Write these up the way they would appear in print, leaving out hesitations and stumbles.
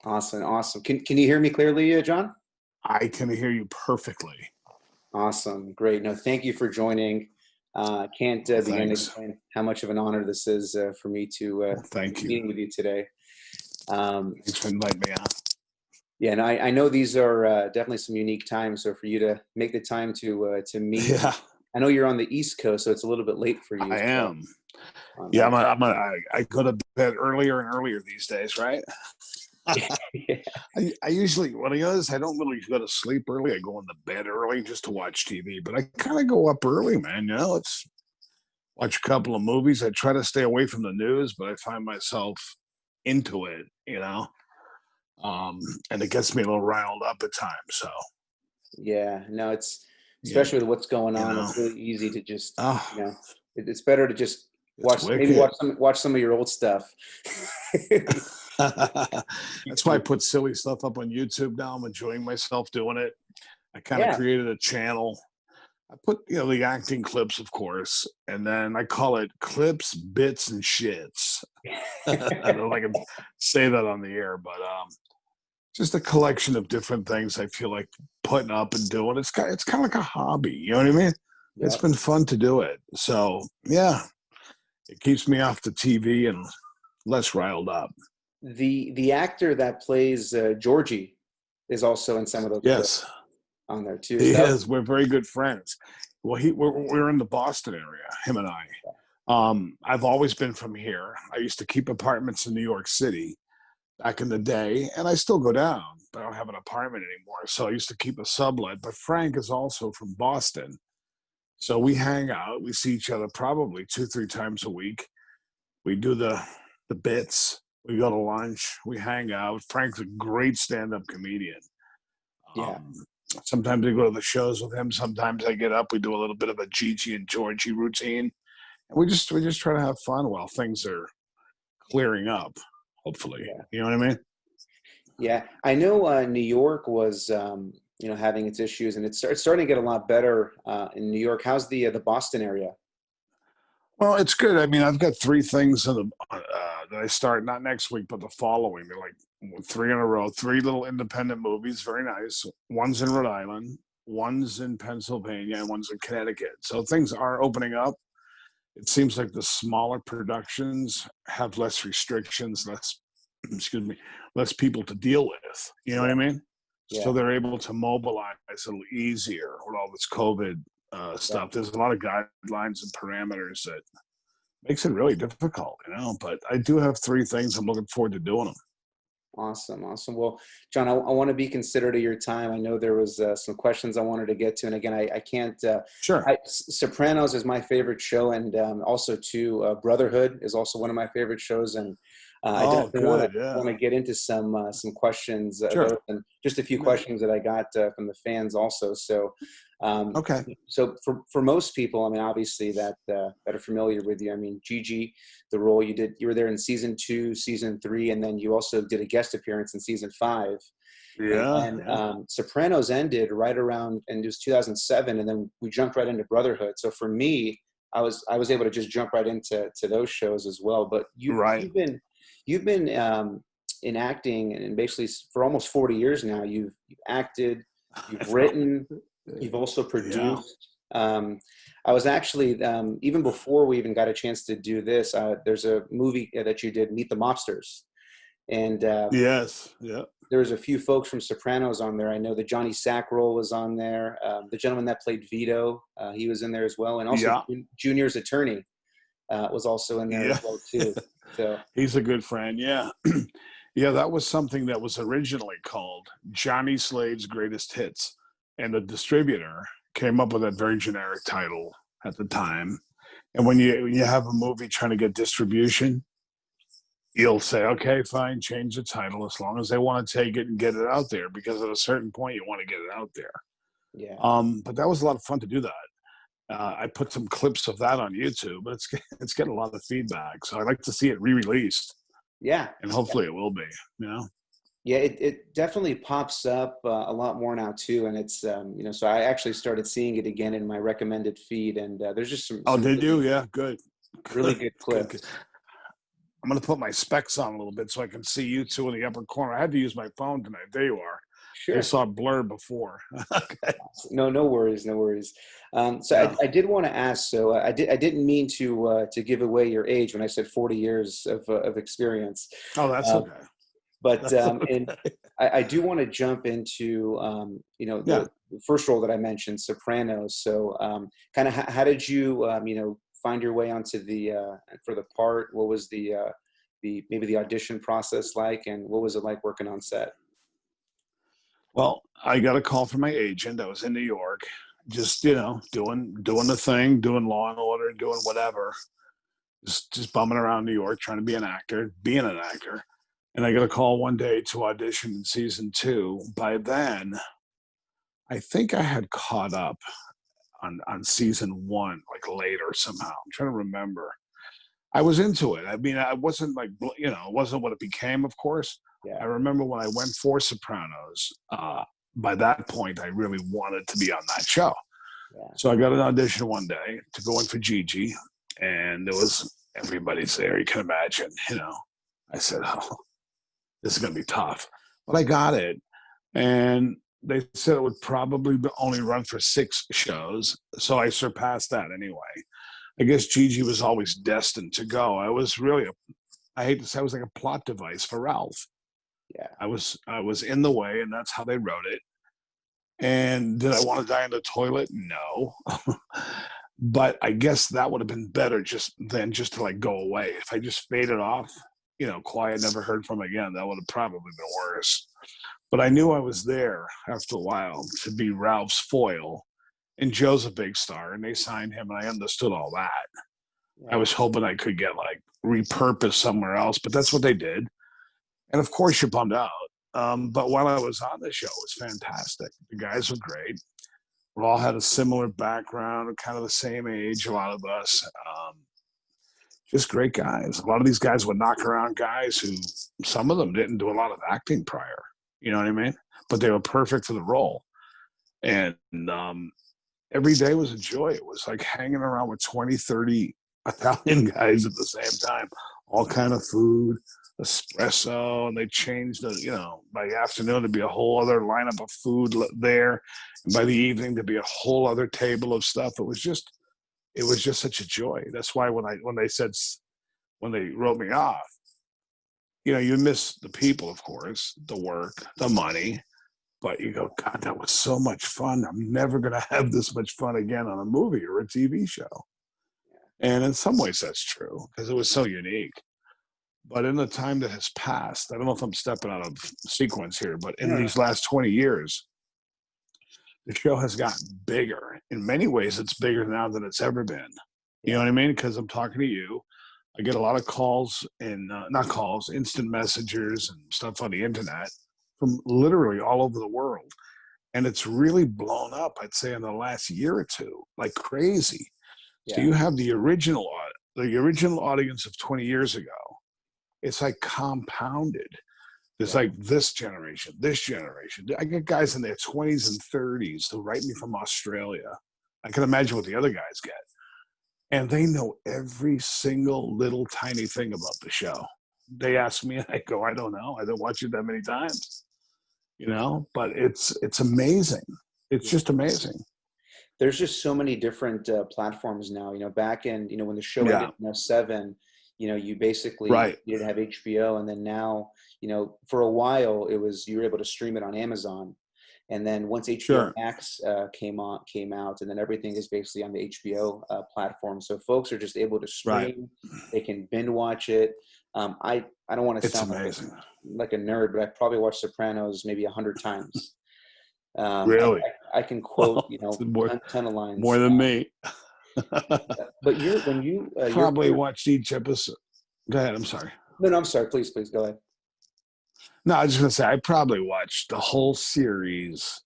Awesome, awesome. Can you hear me clearly, John? I can hear you perfectly. Awesome, great. No, thank you for joining. Can't begin to Thanks. explain how much of an honor this is for me to Thank be you. meeting with you today. Um, Thanks for inviting me on. yeah, and I know these are definitely some unique times. So for you to make the time to meet, Yeah, I know you're on the East Coast, so it's a little bit late for you. I So, am. Yeah, I go to bed earlier and earlier these days, right? yeah, I usually, what I is, I don't really go to sleep early. I go into bed early just to watch TV, but I kind of go up early, man. It's watch a couple of movies. I try to stay away from the news, but I find myself into it. Um, and it gets me a little riled up at times. So, yeah. No, it's yeah, especially with what's going you on. know, It's really easy to just, oh, it's better to just it's maybe wicked. watch some of your old stuff. That's why I put silly stuff up on YouTube now. I'm enjoying myself doing it. I kind of Yeah. created a channel. I put, the acting clips, of course, and then I call it clips, bits, and shits. I don't know if I can say that on the air, but just a collection of different things I feel like putting up and doing. It's kind of like a hobby. You know what I mean? It's Yep. been fun to do it. So yeah, it keeps me off the TV and less riled up. The actor that plays Georgie is also in some of those clips Yes, on there too. he So that was, is. We're very good friends. Well, we're in the Boston area, him and I. I've always been from here. I used to keep apartments in New York City back in the day, and I still go down, but I don't have an apartment anymore. So I used to keep a sublet. But Frank is also from Boston. So we hang out. We see each other probably 2, 3 times a week. We do the bits. We go to lunch. We hang out. Frank's a great stand-up comedian. yeah. Um, Sometimes I go to the shows with him. Sometimes I get up. We do a little bit of a Gigi and Georgie routine, and we just try to have fun while things are clearing up. Hopefully, Yeah. you know what I mean. Yeah. I know New York was having its issues, and it's starting to get a lot better in New York. How's the Boston area? Well, it's good. I mean, I've got 3 things that I start not next week, but the following. They're like three in a row. 3 little independent movies, very nice. One's in Rhode Island, one's in Pennsylvania, and one's in Connecticut. So things are opening up. It seems like the smaller productions have less restrictions, less excuse me, less people to deal with. You know what Yeah. I mean? So Yeah. they're able to mobilize a little easier with all this COVID Right. stuff. There's a lot of guidelines and parameters that makes it really difficult. But I do have 3 things. I'm looking forward to doing them. Awesome, awesome. Well, John, I want to be considerate of your time. I know there was some questions I wanted to get to, and again, I can't. Sure. Sopranos is my favorite show, and also too, Brotherhood is also one of my favorite shows, and I Oh, definitely want to good. Yeah. get into some questions, Sure. and just a few Yeah. questions that I got from the fans also. So, um, Okay. so for most people, I mean, obviously that are familiar with you, I mean, Gigi, the role you were there in season 2, season 3, and then you also did a guest appearance in season 5. And Yeah. then Yeah. Sopranos ended right around, and it was 2007, and then we jumped right into Brotherhood. So for me, I was able to just jump right into those shows as well. But Right. you've been in acting, and basically for almost 40 years now. You've acted, you've I know. written, you've also Yeah. produced. I was actually even before we even got a chance to do this. There's a movie that you did, Meet the Mobsters, and Yes. Yeah. there was a few folks from Sopranos on there. I know the Johnny Sack role was on there. The gentleman that played Vito, he was in there as well, and also Yeah. Junior's attorney was also in there as Yeah. well too. So He's a good friend. Yeah. Yeah. That was something that was originally called Johnny Slade's Greatest Hits. And the distributor came up with that very generic title at the time. And when you have a movie trying to get distribution, you'll say, okay, fine, change the title as long as they want to take it and get it out there, because at a certain point you want to get it out there. yeah, But that was a lot of fun to do that. I put some clips of that on YouTube, but it's getting a lot of feedback. So I'd like to see it re-released, yeah, and hopefully it will be. You know? yeah. It definitely pops up a lot more now too, and it's So I actually started seeing it again in my recommended feed, and there's just Oh, some did you? Yeah, good, really good, good good. clips. I'm going to put my specs on a little bit so I can see you two in the upper corner. I had to use my phone tonight. There you are. Sure. I saw it blur before. Okay. No worries, no worries. So Yeah. I did want to ask. So I didn't mean to give away your age when I said 40 years of experience. Oh, that's Um, okay. but That's okay. and I do want to jump into Yeah. the first role that I mentioned, Sopranos. So kind of how did you find your way onto the for the part? What was the maybe the audition process like, and what was it like working on set? Well, I got a call from my agent. I was in New York, just doing the thing, doing Law and Order, doing whatever, just bumming around New York, trying to be an actor, being an actor. And I got a call one day to audition in season 2. By then, I think I had caught up on season 1, like later somehow. I'm trying to remember. I was into it. I mean, I wasn't like, it wasn't what it became, of course. Yeah, I remember when I went for Sopranos, by that point, I really wanted to be on that show. yeah, So I got an audition one day to go in for Gigi, and there was everybody's there. You can imagine, I said, oh, this is going to be tough. But I got it. And they said it would probably only run for 6 shows. So I surpassed that anyway. I guess Gigi was always destined to go. I was really, I hate to say, I was like a plot device for Ralph. yeah, I was in the way, and that's how they wrote it. And did I want to die in the toilet? No. But I guess that would have been better just to like go away. If I just faded off, quiet, never heard from again, that would have probably been worse. But I knew I was there after a while to be Ralph's foil. And Joe's a big star, and they signed him, and I understood all that. I yeah, was hoping I could get like repurposed somewhere else, but that's what they did. And of course, you're bummed out. But while I was on the show, it was fantastic. The guys were great. We all had a similar background, kind of the same age, a lot of us. Just great guys. A lot of these guys were knock around guys who, some of them didn't do a lot of acting prior. You know what I mean? But they were perfect for the role. And every day was a joy. It was like hanging around with 20, 30 Italian guys at the same time, all kind of food, espresso, and they changed by the afternoon to be a whole other lineup of food there. And by the evening to be a whole other table of stuff. It was just such a joy. That's why when they wrote me off, you miss the people, of course, the work, the money, but you go, God, that was so much fun. I'm never going to have this much fun again on a movie or a TV show. And in some ways that's true because it was so unique. But in the time that has passed, I don't know if I'm stepping out of sequence here, but in these last 20 years, the show has gotten bigger. In many ways, it's bigger now than it's ever been. You know what I mean? Because I'm talking to you. I get a lot of calls and not calls, instant messengers and stuff on the internet from literally all over the world. And it's really blown up, I'd say, in the last year or two, like crazy. So yeah, you have the original audience of 20 years ago. It's like compounded. There's yeah, like this generation. I get guys in their 20s and 30s who write me from Australia. I can imagine what the other guys get. And they know every single little tiny thing about the show. They ask me, and I go, I don't know. I don't watch it that many times, but it's amazing. It's yeah. just amazing. There's just so many different platforms now. Back in when the show ended Yeah, in '07, you basically right. you didn't have HBO, and then now, for a while you were able to stream it on Amazon, and then once HBO Sure. Max came out, and then everything is basically on the HBO platform. So folks are just able to Right. stream. They can binge watch it. I don't want to It's sound amazing. like a nerd, but I've probably watched Sopranos maybe 100 times. Really. I can quote, more, ton of more lines. than me. But you're Probably watched each episode. Go ahead. I'm sorry. no, I'm sorry. Please go ahead. No, I was just going to say, I probably watched the whole series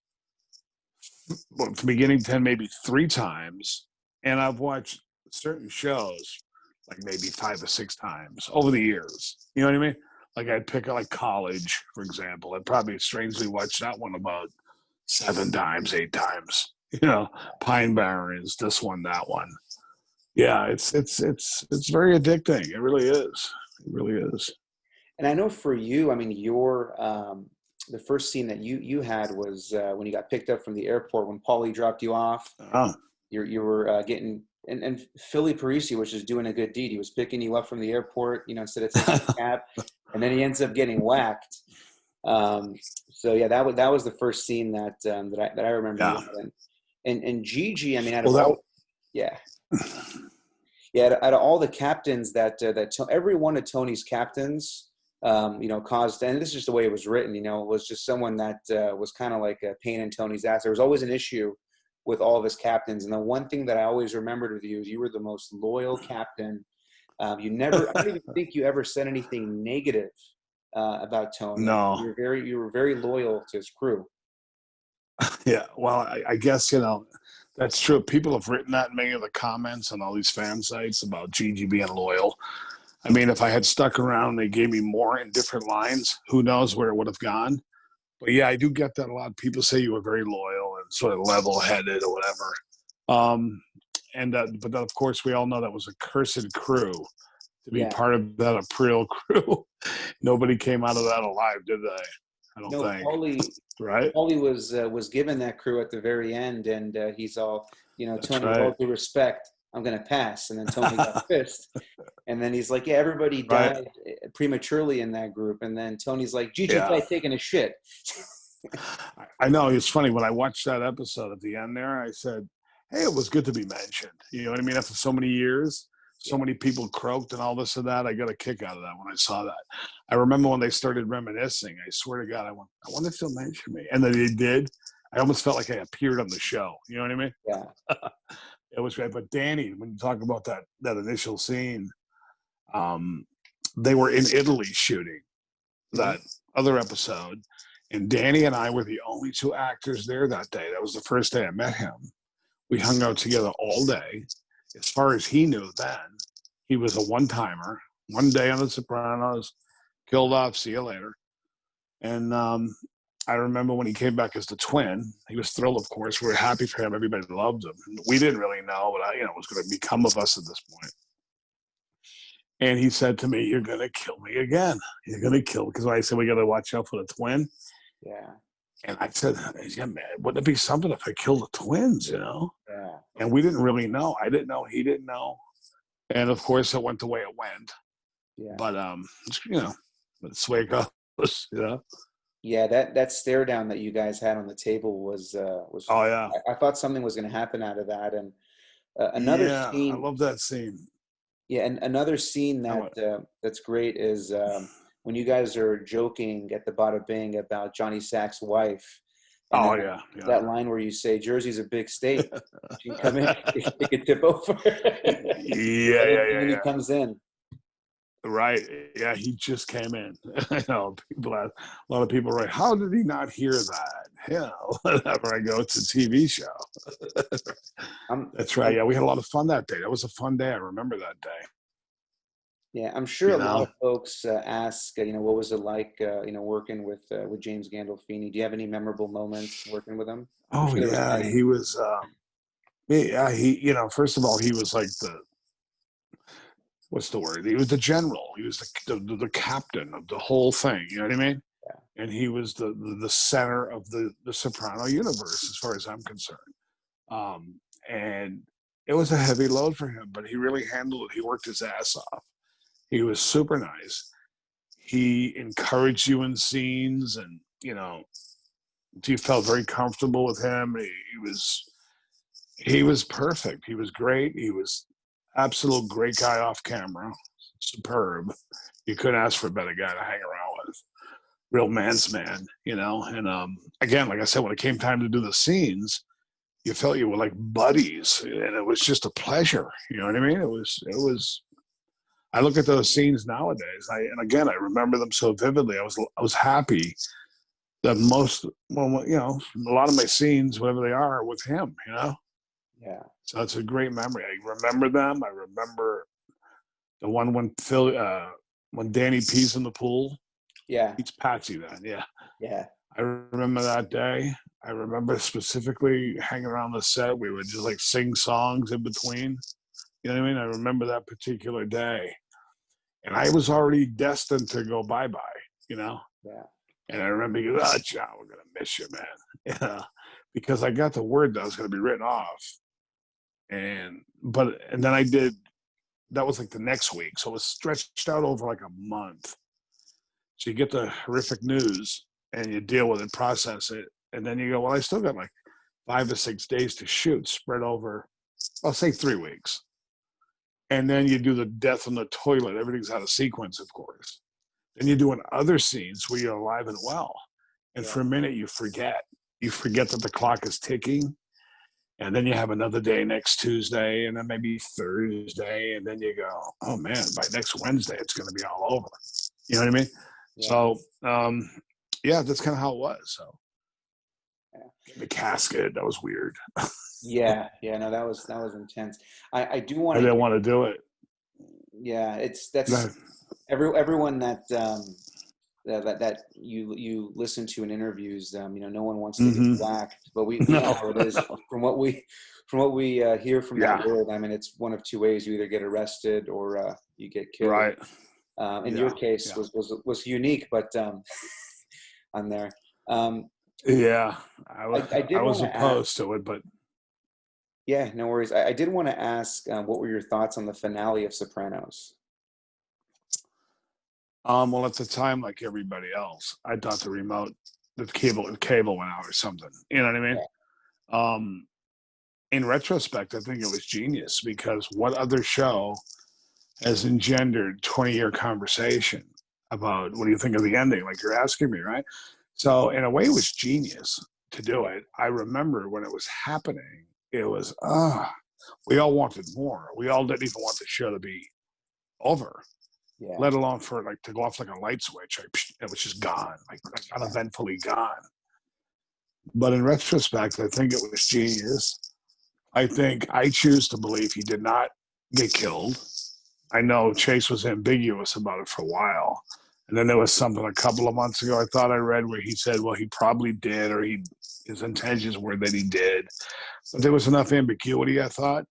from beginning to end maybe 3 times. And I've watched certain shows like maybe 5 or 6 times over the years. You know what I mean? Like I'd pick like College, for example. I'd probably strangely watch that one about 7 times, 8 times. Pine Barrens, this one, that one. Yeah, it's very addicting. It really is. It really is. And I know for you, I mean, your the first scene that you had was when you got picked up from the airport when Paulie dropped you off. Oh, You were getting and Philly Parisi was just doing a good deed. He was picking you up from the airport, you know, instead of taking a cab, and then he ends up getting whacked. So yeah, that was the first scene that I remember. yeah. And Gigi, I mean, out of Well, all, yeah. Yeah, out of all the captains every one of Tony's captains, you know, caused, and this is just the way it was written, you know, was just someone that was kind of like a pain in Tony's ass. There was always an issue with all of his captains, and the one thing that I always remembered with you is you were the most loyal captain. I don't even think you ever said anything negative about Tony. No. You were very loyal to his crew. Yeah, well, I guess, you know, that's true. People have written that in many of the comments on all these fan sites about Gigi being loyal. I mean, if I had stuck around and they gave me more in different lines, who knows where it would have gone. But yeah, I do get that a lot. People say you were very loyal and sort of level-headed or whatever. But then, of course, we all know that was a cursed crew to be part of that April crew. Nobody came out of that alive, did they? I don't think. Right? Paulie was given that crew at the very end, and he's all, you know, That's Tony, right. with all due respect, I'm going to pass. And then Tony got pissed. And then he's like, yeah, everybody Right. died prematurely in that group. And then Tony's like, Gigi's taking a shit. I know. It's funny. When I watched that episode at the end there, I said, hey, it was good to be mentioned. You know what I mean? After so many years, so many people croaked and all this and that. I got a kick out of that when I saw that. I remember when they started reminiscing. I swear to God, I wonder if they'll mention me. And then they did. I almost felt like I appeared on the show. You know what I mean? Yeah. It was great. But Danny, when you talk about that initial scene, they were in Italy shooting that other episode. And Danny and I were the only two actors there that day. That was the first day I met him. We hung out together all day. As far as he knew then, he was a one-timer. One day on The Sopranos, killed off, see you later. And I remember when he came back as the twin, he was thrilled, of course. We were happy for him. Everybody loved him. We didn't really know what was going to become of us at this point. And he said to me, you're going to kill me again. You're going to kill me. Because I said, we got to watch out for the twin. Yeah. And I said, yeah, man, wouldn't it be something if I killed the twins, you know? Yeah. And we didn't really know. I didn't know. He didn't know. And, of course, it went the way it went. Yeah. But, you know, that's the way it goes, you know? Yeah, that stare down that you guys had on the table was Oh, yeah. I thought something was going to happen out of that. And another scene. I love that scene. Yeah, and another scene that's great is when you guys are joking at the Bada Bing about Johnny Sack's wife. And that line where you say, Jersey's a big state. She can come in, it could tip over. Yeah. And then he comes in. Right. Yeah, he just came in. I know a lot of people write, how did he not hear that? Hell, whenever I go to a TV show. That's right. Yeah, we had a lot of fun that day. That was a fun day. I remember that day. Yeah, I'm sure a lot of folks ask, what was it like, working with James Gandolfini? Do you have any memorable moments working with him? Oh, yeah, he was, he, first of all, he was like what's the word? He was the general. He was the captain of the whole thing. You know what I mean? Yeah. And he was the center of the Soprano universe, as far as I'm concerned. And it was a heavy load for him, but he really handled it. He worked his ass off. He was super nice. He encouraged you in scenes, and you felt very comfortable with him. He was perfect. He was great. He was absolute great guy off camera. Superb. You couldn't ask for a better guy to hang around with. Real man's man, And again, like I said, when it came time to do the scenes, you felt you were like buddies, and it was just a pleasure. You know what I mean? It was. I look at those scenes nowadays, and again, I remember them so vividly. I was happy that a lot of my scenes, whatever they are with him, Yeah. So it's a great memory. I remember them. I remember the one when Danny pees in the pool. Yeah. He's Patsy then. Yeah. Yeah. I remember that day. I remember specifically hanging around the set. We would just like sing songs in between. You know what I mean? I remember that particular day. And I was already destined to go bye-bye, you know? Yeah. And I remember you, John, we're going to miss you, man. Yeah. Because I got the word that I was going to be written off. And then I did, that was like the next week. So it was stretched out over like a month. So you get the horrific news and you deal with it, process it. And then you go, well, I still got like 5 to 6 days to shoot, spread over, I'll say 3 weeks. And then you do the death on the toilet. Everything's out of sequence, of course. Then you're doing other scenes where you're alive and well. And for a minute, you forget. You forget that the clock is ticking. And then you have another day next Tuesday, and then maybe Thursday. And then you go, oh, man, by next Wednesday, it's going to be all over. You know what I mean? Yeah. So, that's kind of how it was. So the casket, that was weird. No, that was intense. I do want to. I didn't want to do it. Yeah, that's everyone that you listen to in interviews. No one wants to get whacked, but we know how it is. From what we hear from that world, I mean, it's one of two ways: you either get arrested or you get killed. Right. In your case, was unique, but on there. I was opposed to it, but. Yeah, no worries. I did want to ask, what were your thoughts on the finale of Sopranos? Well, at the time, like everybody else, I thought the cable went out or something. You know what I mean? Yeah. In retrospect, I think it was genius because what other show has engendered 20-year conversation about what do you think of the ending? Like you're asking me, right? So in a way, it was genius to do it. I remember when it was happening. It was, we all wanted more. We all didn't even want the show to be over, let alone for like to go off like a light switch. It was just gone, like uneventfully gone. But in retrospect, I think it was genius. I choose to believe he did not get killed. I know Chase was ambiguous about it for a while. And then there was something a couple of months ago I thought I read where he said, well, he probably did, or his intentions were that he did. But there was enough ambiguity, I thought.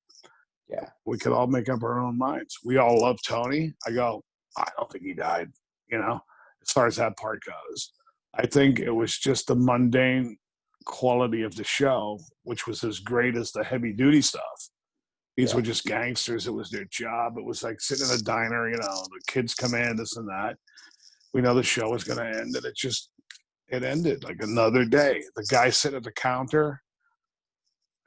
Yeah. We could all make up our own minds. We all love Tony. I go, I don't think he died, as far as that part goes. I think it was just the mundane quality of the show, which was as great as the heavy duty stuff. These were just gangsters. It was their job. It was like sitting in a diner, the kids come in, this and that. We know the show was going to end, and it ended like another day. The guy sitting at the counter,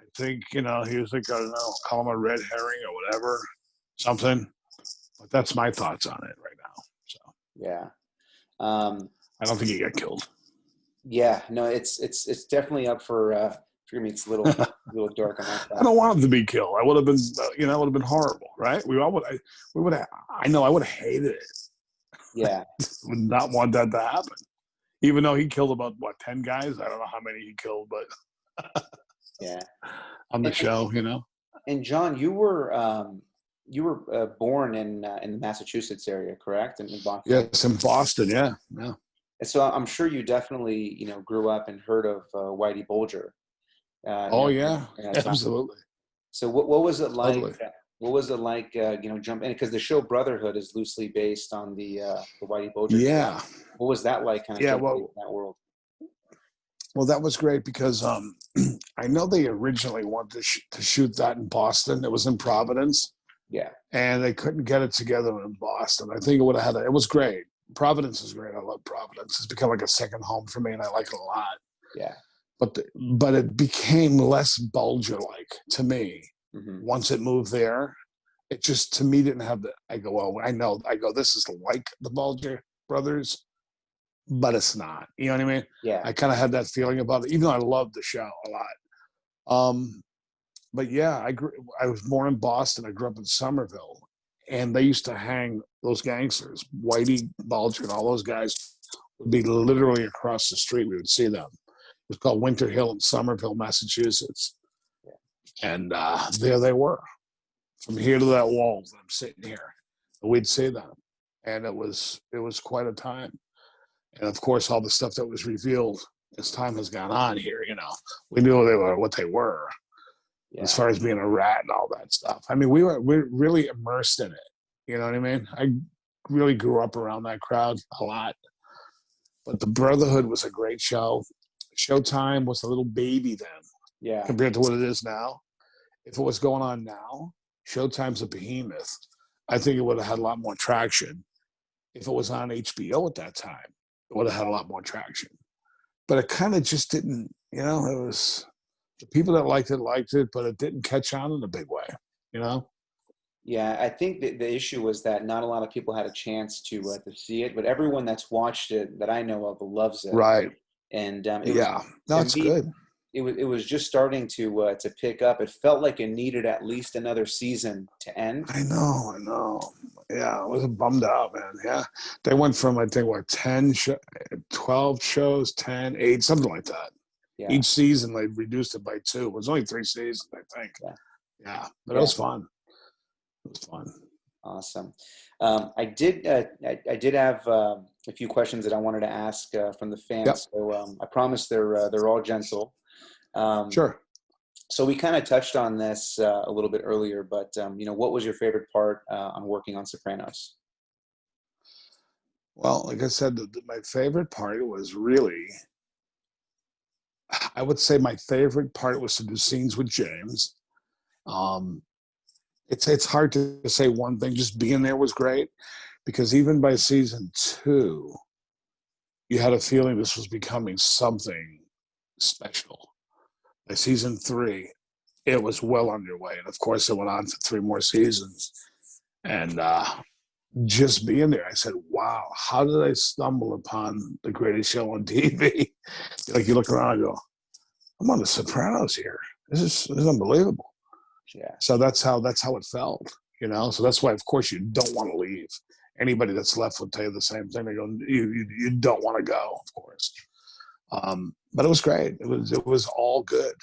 I think, he was like, I don't know, call him a red herring or whatever, something. But that's my thoughts on it right now. So yeah, I don't think he got killed. Yeah, no, it's definitely up for. Forgive me, it's a little dark on that side. I don't want him to be killed. I would have been, it would have been horrible, right? We would have. I know I would have hated it. Yeah, would not want that to happen. Even though he killed about 10 guys. I don't know how many he killed, but yeah, on the show, And John, you were born in the Massachusetts area, correct? In Boston. Yes, in Boston. Yeah. And so I'm sure you definitely grew up and heard of Whitey Bulger. Absolutely. So what was it like? Totally. What was it like? Jump in, because the show Brotherhood is loosely based on the Whitey Bulger. Yeah. Show. What was that like? Kind of in that world. Well, that was great because I know they originally wanted to shoot that in Boston. It was in Providence. Yeah. And they couldn't get it together in Boston. I think it would have had it was great. Providence is great. I love Providence. It's become like a second home for me, and I like it a lot. Yeah. But it became less Bulger-like to me once it moved there. It just, to me, didn't have the, I go, this is like the Bulger brothers, but it's not. You know what I mean? Yeah. I kind of had that feeling about it, even though I loved the show a lot. But yeah, I was born in Boston. I grew up in Somerville, and they used to hang those gangsters, Whitey Bulger and all those guys would be literally across the street. We would see them. It was called Winter Hill in Somerville, Massachusetts. Yeah. And there they were. From here to that wall, I'm sitting here. We'd see them. And it was quite a time. And of course, all the stuff that was revealed as time has gone on here, we knew what they were. Yeah. As far as being a rat and all that stuff. I mean, we're really immersed in it. You know what I mean? I really grew up around that crowd a lot. But the Brotherhood was a great show. Showtime was a little baby then compared to what it is now. If it was going on now, Showtime's a behemoth. I think it would have had a lot more traction. If it was on HBO at that time, it would have had a lot more traction. But it kind of just didn't, it was the people that liked it, but it didn't catch on in a big way, Yeah, I think the issue was that not a lot of people had a chance to see it, but everyone that's watched it that I know of loves it. Right. And it was, no, it's good. It was just starting to pick up. It felt like it needed at least another season to end. I know. Yeah, I was bummed out, man. Yeah, they went from I think 12 shows, 10, 8, something like that. Yeah. Each season they reduced it by 2. It was only 3 seasons, I think. Yeah, but it was fun. It was fun. Awesome. I did have a few questions that I wanted to ask from the fans. Yep. So I promise they're all gentle. Sure. So we kind of touched on this a little bit earlier, but what was your favorite part on working on Sopranos? Well, like I said, my favorite part was really, I would say my favorite part was to do scenes with James. It's hard to say one thing. Just being there was great, because even by season 2, you had a feeling this was becoming something special. By season 3, it was well underway, and of course, it went on for 3 more seasons. And just being there, I said, "Wow, how did I stumble upon the greatest show on TV?" Like you look around and go, "I'm on The Sopranos here. This is unbelievable." Yeah. So that's how it felt, So that's why, of course, you don't want to leave. Anybody that's left would tell you the same thing. They go, "You don't want to go," of course. But it was great. It was all good.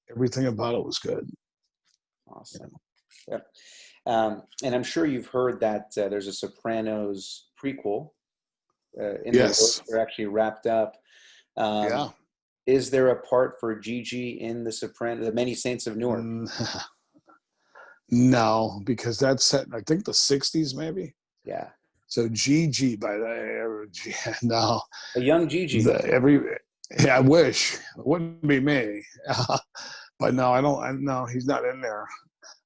Everything about it was good. Awesome. Yeah. And I'm sure you've heard that there's a Sopranos prequel in the works. They're actually wrapped up. Is there a part for Gigi in the Many Saints of Newark? No, because that's set in, I think, the 60s, maybe. Yeah. So Gigi, by the no. A young Gigi. I wish it wouldn't be me, but no, I don't. No, he's not in there.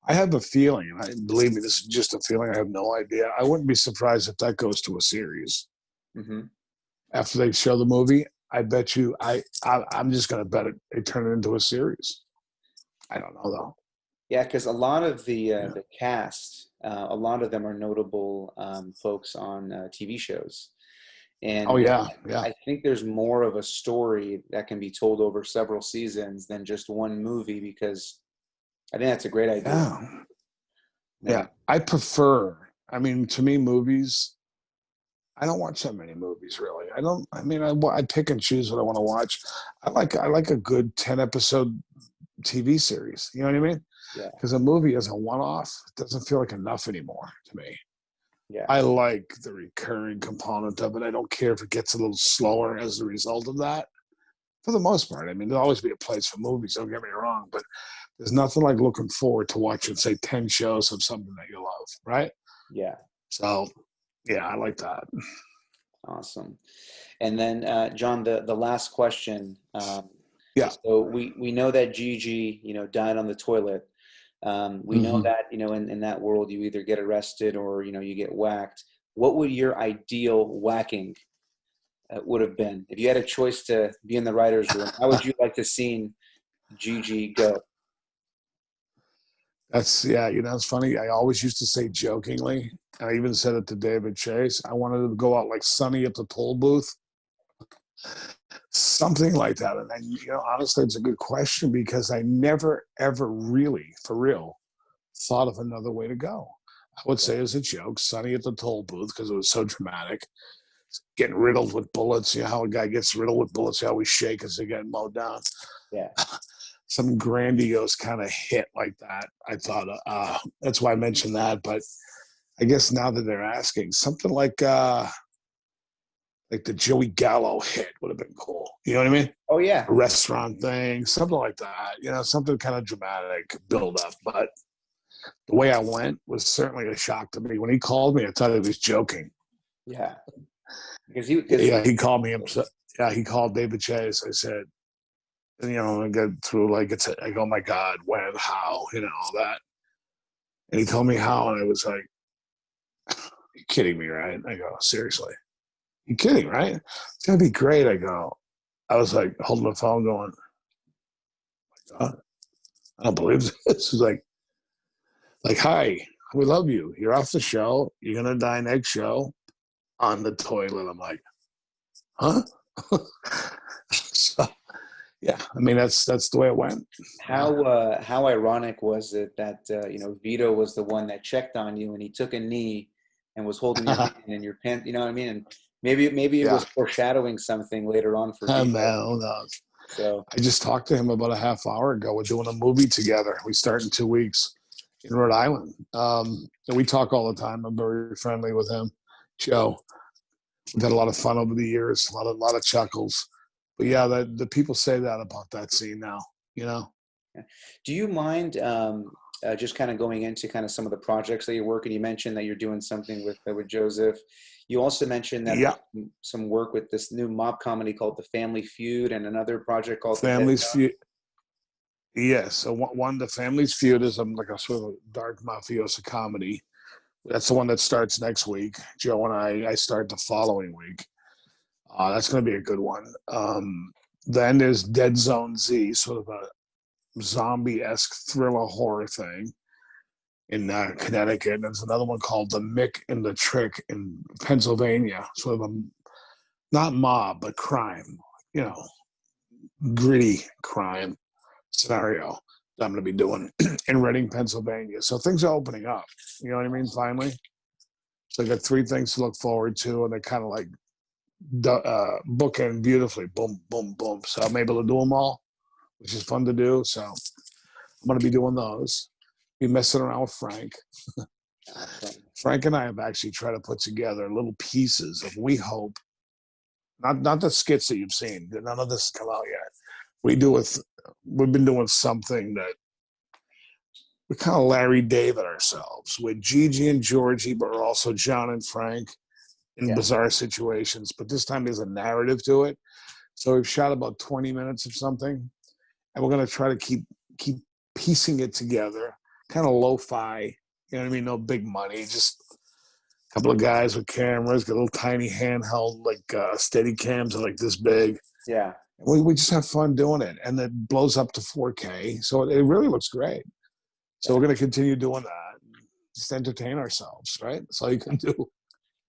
I have a feeling, and believe me, this is just a feeling. I have no idea. I wouldn't be surprised if that goes to a series. Mm-hmm. After they show the movie, I bet you. I'm just going to bet it. They turn it into a series. I don't know though. Yeah, because a lot of the cast, a lot of them are notable folks on TV shows. And I think there's more of a story that can be told over several seasons than just one movie, because I think that's a great idea. Yeah. I prefer, to me, movies, I don't watch that many movies, really. I pick and choose what I want to watch. I like a good 10-episode TV series. You know what I mean? Yeah. Because a movie as a one-off doesn't feel like enough anymore to me. Yeah. I like the recurring component of it. I don't care if it gets a little slower as a result of that. For the most part, there'll always be a place for movies, don't get me wrong, but there's nothing like looking forward to watching, say, 10 shows of something that you love, right? Yeah. So, yeah, I like that. Awesome. And then, John, the last question. So we know that Gigi, died on the toilet. We know that, in that world, you either get arrested or, you get whacked. What would your ideal whacking would have been? If you had a choice to be in the writer's room, how would you like to see Gigi go? It's funny. I always used to say jokingly, I even said it to David Chase, I wanted to go out like Sonny at the toll booth. Something like that. And honestly, it's a good question, because I never, ever really, for real, thought of another way to go. I would say as a joke, Sonny at the toll booth, because it was so dramatic. Getting riddled with bullets. You know how a guy gets riddled with bullets, you always shake as they get mowed down. Yeah. Some grandiose kind of hit like that. I thought, that's why I mentioned that. But I guess now that they're asking, something like the Joey Gallo hit would have been cool. You know what I mean? Oh, yeah. A restaurant thing, something like that. Something kind of dramatic, build up. But the way I went was certainly a shock to me. When he called me, I thought he was joking. Yeah. Because he called me upset. Yeah, he called David Chase. I said, I get through I go, oh my God, when, how, all that. And he told me how, and I was like, "You kidding me, right?" I go, "Seriously, you kidding, right? It's gonna be great." I was like holding the phone, going, "I don't believe this." He's like, "Hi, we love you. You're off the show. You're gonna die next show on the toilet." I'm like, "Huh?" So, yeah, I mean that's the way it went. How ironic was it that Vito was the one that checked on you and he took a knee and was holding your hand in your pants, you know what I mean? And maybe it Yeah, was foreshadowing something later on for man, Vito. who knows? So I just talked to him about a half hour ago. We're doing a movie together. We start in 2 weeks in Rhode Island. And we talk all the time. I'm very friendly with him, Joe. We've had a lot of fun over the years, a lot of chuckles. But yeah, the people say that about that scene now. do you mind just kind of going into kind of some of the projects that you're working? You mentioned that you're doing something with Joseph. You also mentioned that Yeah, there's some work with this new mob comedy called The Family Feud and another project called The Head. Family's Feud. Yes, so the Family's Feud is like a sort of dark mafioso comedy. That's the one that starts next week. Joe and I start the following week. That's going to be a good one. Then there's Dead Zone Z, sort of a zombie-esque thriller horror thing in Connecticut. And there's another one called The Mick and the Trick in Pennsylvania, sort of a not mob but crime, gritty crime scenario that I'm going to be doing in Reading, Pennsylvania. So things are opening up. You know what I mean? Finally. So I got 3 things to look forward to, and they kind of like bookend beautifully. Boom, boom, boom. So I'm able to do them all, which is fun to do. So I'm going to be doing those. Be messing around with Frank. Awesome. Frank and I have actually tried to put together little pieces of, we hope, not the skits that you've seen. None of this has come out yet. We've been doing something that we kind of Larry David ourselves with Gigi and Georgie, but we're also John and Frank in bizarre situations. But this time there's a narrative to it. So we've shot about 20 minutes of something, and we're going to try to keep piecing it together, kind of lo-fi. You know what I mean? No big money, just a couple of guys with cameras, got little tiny handheld steady cams are like this big. Yeah. We just have fun doing it, and it blows up to 4K, so it really looks great. So we're going to continue doing that, just entertain ourselves, right? That's all you can do.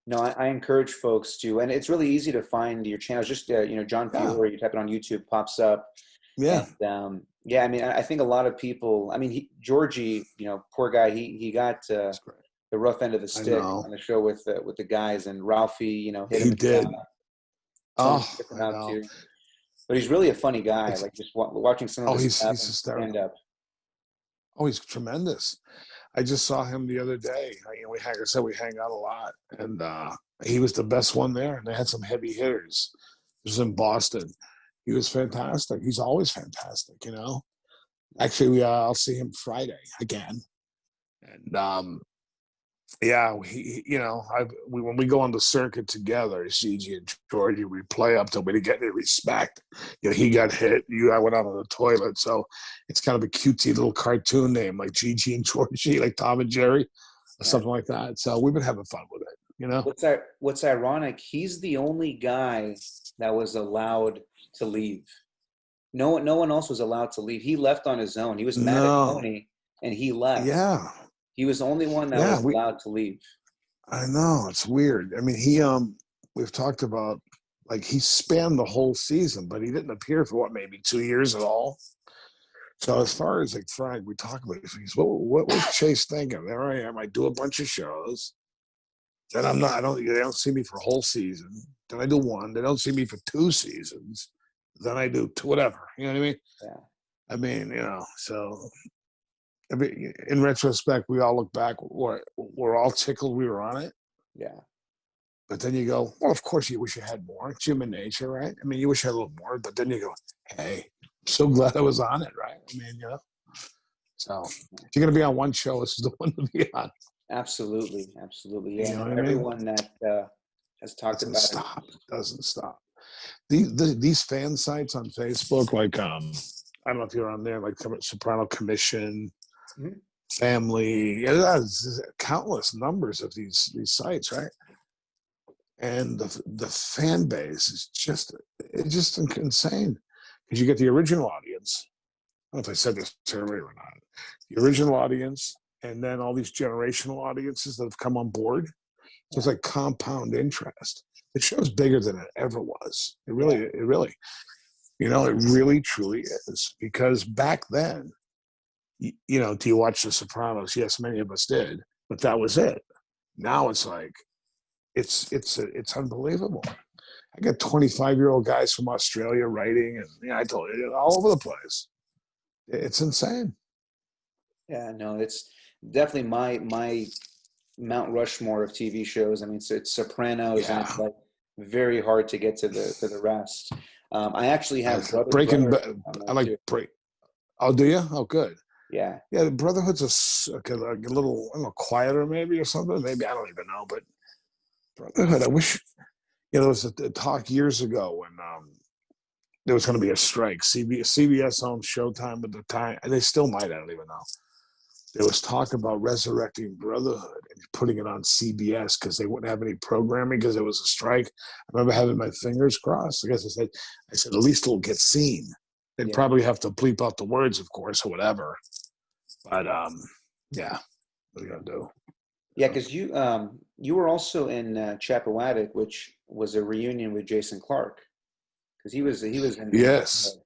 No, I encourage folks to, and it's really easy to find your channels. Just John Fiore, you type it on YouTube, pops up. Yeah. And I mean, I think a lot of people. I mean, Georgie, poor guy, he got the rough end of the stick on the show with the guys, and Ralphie, hit him. He did. Him out too. But he's really a funny guy. Like just watching some of his he's hysterical. stand up. Oh, he's tremendous. I just saw him the other day. We hang out a lot, and he was the best one there. And they had some heavy hitters. It was in Boston. He was fantastic. He's always fantastic, Actually, I'll see him Friday again, and when we go on the circuit together, Gigi and Georgie, we play up till we get any respect. He got hit. I went out on the toilet, so it's kind of a cutesy little cartoon name like Gigi and Georgie, like Tom and Jerry, or something like that. So we've been having fun with it. What's ironic? He's the only guy that was allowed to leave. No one else was allowed to leave. He left on his own. He was mad at Tony, and he left. Yeah. He was the only one that was allowed to leave. I know, it's weird. I mean, we've talked about, he spanned the whole season, but he didn't appear for maybe 2 years at all. So as far as Frank, we talk about things. What was Chase thinking? There I am. I do a bunch of shows. Then they don't see me for a whole season. Then I do one. They don't see me for 2 seasons. Then I do whatever. You know what I mean? Yeah. I mean, so in retrospect, we all look back. We're all tickled we were on it. Yeah. But then you go, well, of course you wish you had more. It's human nature, right? I mean, you wish you had a little more. But then you go, hey, I'm so glad I was on it, right? I mean, So if you're going to be on one show, this is the one to be on. Absolutely. Yeah. You know Everyone that has talked Doesn't about stop. Doesn't stop. These fan sites on Facebook, like I don't know if you're on there, like Soprano Commission, Mhm. Family. It has countless numbers of these sites, right? And the fan base is just insane because you get the original audience. I don't know if I said this earlier or not. The original audience, and then all these generational audiences that have come on board. So it's like compound interest. The show's bigger than it ever was. It really, it really truly is. Because back then, do you watch The Sopranos? Yes, many of us did, but that was it. Now it's like, it's unbelievable. I got 25-year-old guys from Australia writing, and I told you, all over the place. It's insane. Yeah, no, it's definitely my Mount Rushmore of TV shows. I mean, it's Sopranos, and it's like very hard to get to the rest. I actually have Brotherhood on I there like too. break. Oh, do you? Oh, good. Yeah, Yeah, the Brotherhood's a little, I don't know, quieter maybe or something. Maybe I don't even know. But Brotherhood, I wish there was a talk years ago when there was going to be a strike. CBS owned Showtime at the time, and they still might. I don't even know. There was talk about resurrecting Brotherhood and putting it on CBS because they wouldn't have any programming because it was a strike. I remember having my fingers crossed. I guess I said, at least it'll get seen. They'd probably have to bleep out the words, of course, or whatever. But yeah, what are you gonna do? yeah, because you were also in Chappaquiddick, which was a reunion with Jason Clarke, because he was in Yes,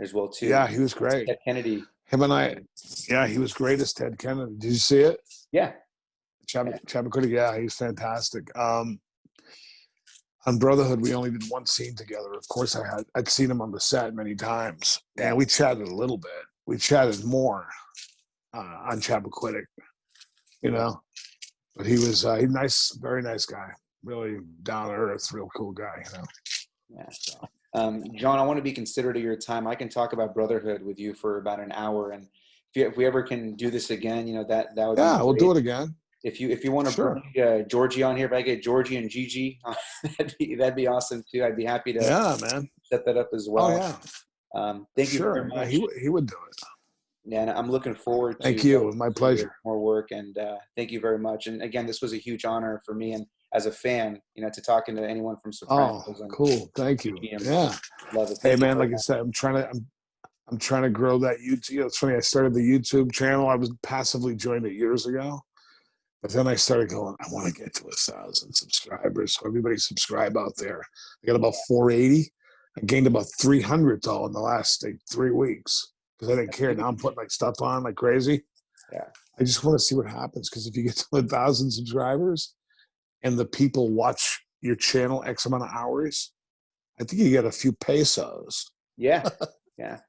as well too. yeah, he was great. Ted Kennedy. Him and I, yeah, he was great as Ted Kennedy. Did you see it? Yeah, Chappaquiddick, yeah, he's fantastic. On Brotherhood, we only did one scene together. Of course, I'd seen him on the set many times, and we chatted a little bit. We chatted more on Chappaquiddick, But he was nice, very nice guy, really down to earth, real cool guy, yeah. So. John, I want to be considerate of your time. I can talk about Brotherhood with you for about an hour, and if we ever can do this again, that would be Yeah, we'll do great. it again. If you want to Sure. bring Georgie on here, if I get Georgie and Gigi, that'd be awesome too. I'd be happy to man. set that up as Oh well. yeah. Thank you very Yeah, much. he would do it. Yeah, and I'm looking forward Thank to you. My pleasure. more work, and thank you very much. And again, this was a huge honor for me, and as a fan, to talking to anyone from Sopranos. Oh, And cool. Thank you. GM. Yeah. Love it. Hey Thank you man, very like I much. said, I'm trying to grow that YouTube. It's funny, I started the YouTube channel. I was passively joined it years ago. But then I started going, I want to get to 1,000 subscribers. So everybody subscribe out there. I got about 480. I gained about 300 though in the last 3 weeks because I didn't care. Now I'm putting stuff on like crazy. Yeah. I just want to see what happens because if you get to 1,000 subscribers and the people watch your channel X amount of hours, I think you get a few pesos. Yeah. Yeah.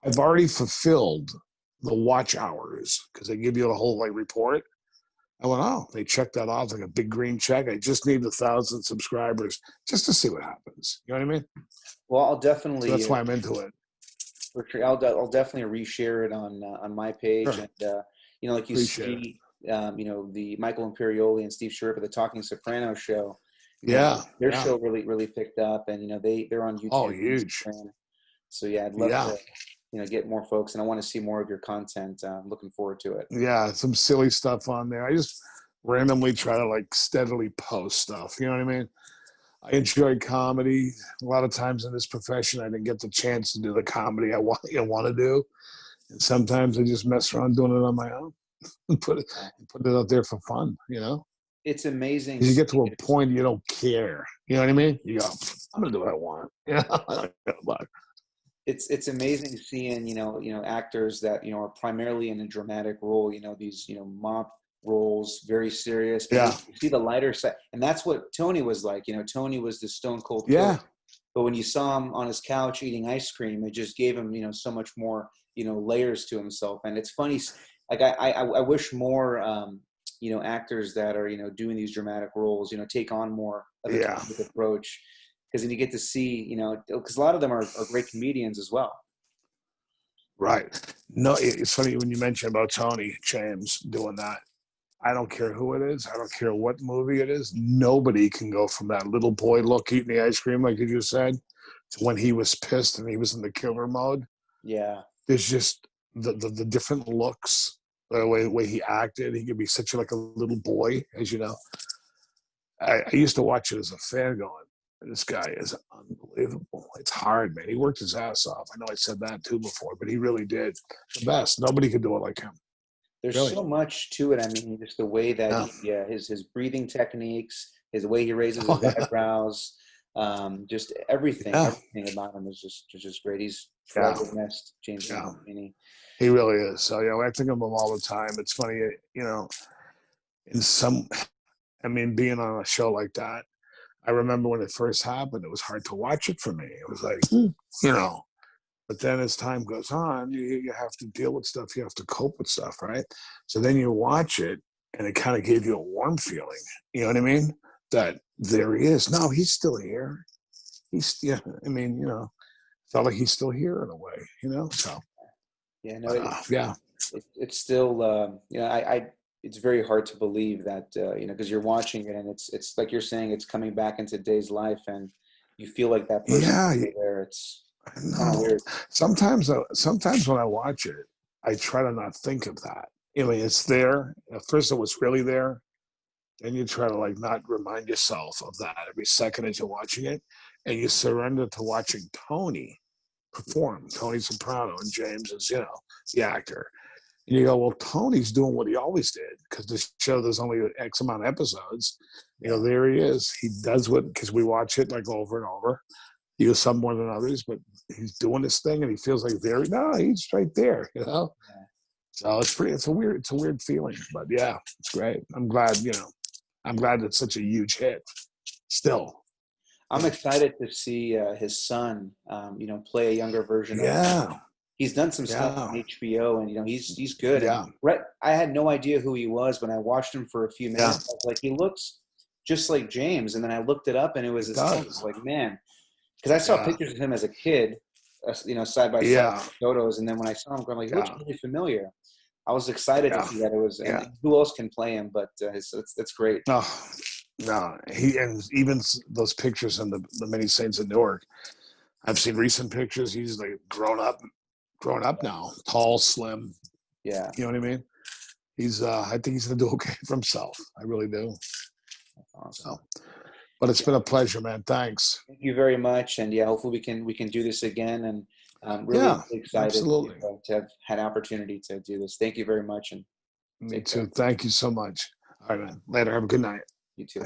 I've already fulfilled the watch hours because they give you a whole report. I went, oh, they checked that off like a big green check. I just need 1,000 subscribers just to see what happens. You know what I mean? Well, I'll definitely. So that's why I'm into it. For sure, I'll definitely reshare it on my page, Sure. and like you Appreciate see, the Michael Imperioli and Steve Sherpa, the Talking Sopranos show. Yeah. Their show really picked up, and they're on YouTube. Oh, huge. So yeah, I'd love to get more folks, and I want to see more of your content. I'm looking forward to it. Yeah, some silly stuff on there. I just randomly try to steadily post stuff. You know what I mean? I enjoy comedy. A lot of times in this profession, I didn't get the chance to do the comedy I want to do, and sometimes I just mess around doing it on my own and put it out there for fun. It's amazing. You get to a point you don't care. You know what I mean? You go, I'm gonna do what I want. It's amazing seeing actors that are primarily in a dramatic role. These mob roles, very serious. Yeah. You see the lighter side, and that's what Tony was like. Tony was the stone cold killer. Yeah. But when you saw him on his couch eating ice cream, it just gave him so much more layers to himself. And it's funny, like I wish more actors that are doing these dramatic roles take on more of a comedic approach. Because then you get to see, because a lot of them are great comedians as well. Right. No, it's funny when you mention about Tony James doing that. I don't care who it is. I don't care what movie it is. Nobody can go from that little boy look eating the ice cream, like you just said, to when he was pissed and he was in the killer mode. Yeah. There's just the different looks, the way he acted. He could be such like a little boy, as you know. I used to watch it as a fan going, this guy is unbelievable. It's hard, man. He worked his ass off. I know I said that too before, but he really did. The best. Nobody could do it like him. There's Really. so much to it. I mean, just the way that his breathing techniques, his way he raises his eyebrows, just everything about him is just great. He's flabbergasted, James Gandolfini. He really is. So I think of him all the time. It's funny, being on a show like that. I remember when it first happened, it was hard to watch it for me. It was like, but then as time goes on, you have to deal with stuff. You have to cope with stuff, right? So then you watch it, and it kind of gave you a warm feeling. You know what I mean? That there he is. No, he's still here. Felt like he's still here in a way, So. Yeah, no, it's still, it's very hard to believe that, because you're watching it and it's like you're saying, it's coming back into Dave's life and you feel like that person there. It's kind of weird. Sometimes when I watch it, I try to not think of that. It's there. At first it was really there. Then you try to not remind yourself of that every second as you're watching it. And you surrender to watching Tony perform. Tony Soprano and James is, the actor. And you go, well, Tony's doing what he always did because the show, there's only X amount of episodes. There he is. He does because we watch it over and over. You some more than others, but he's doing this thing and he feels like he's right there, So it's a weird feeling, but it's great. I'm glad it's such a huge hit still. I'm excited to see his son, play a younger version of him. He's done some stuff on HBO, and he's good. Yeah. I had no idea who he was when I watched him for a few minutes. I was like, he looks just like James, and then I looked it up, and it was his son. I was like, man, because I saw pictures of him as a kid, side by side photos, and then when I saw him, I'm like, he looks really familiar. I was excited to see that it was, and who else can play him? But it's great. Oh, no, and even those pictures in the Many Saints of Newark. I've seen recent pictures. He's grown up now, tall, slim. Yeah, you know what I mean. He's. I think he's gonna do okay for himself. I really do. That's awesome. But it's been a pleasure, man. Thanks. Thank you very much, and hopefully we can do this again. And I'm really excited to have had an opportunity to do this. Thank you very much, and me too. Thank you so much. All right, man. Later. Have a good night. You too.